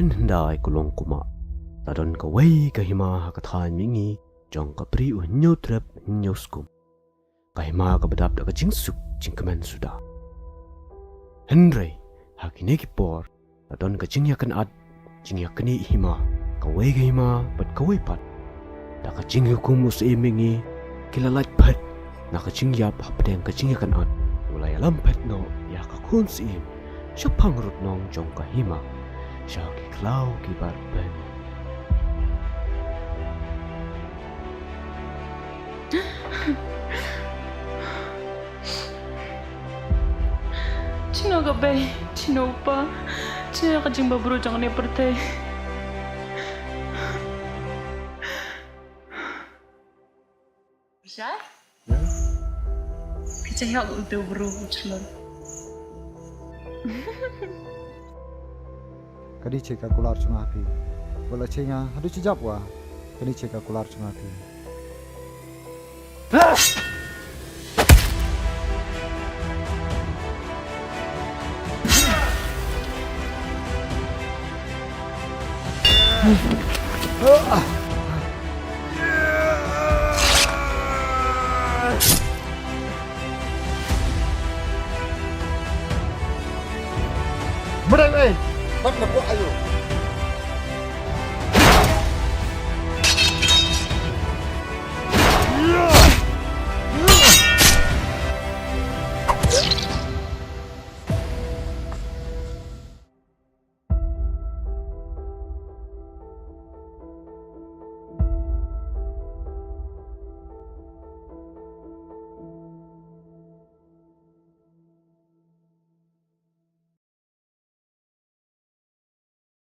Pendai kulong kuma. Tadon kawai kahima hakathan mingi jong kapri unyo trep nyoskum. Kahima kabadap da kajingsuk jingkemen sudah. Henry hakine kipor tadon kajingyakan ad jingyakani hima kawai kahima pat kawai pat. Da kajinghukum usimingi kilalat pat na kajingyap hapdeng kajingyakan ad. Mulai lampet no ya kakun siim siya pangrut nong jong kahima siya kiklaw kibar ben. Cino gabe, cino pa, cino kajing baburu jangan ni pertai. Bisa? Ya. Kecaya aku udah buru celon. Kadi cek aku lar cuma api. Bola cengah, aduh cijap wah. Kadi cek aku lar cuma api. Berang, bắt là có ai rồi?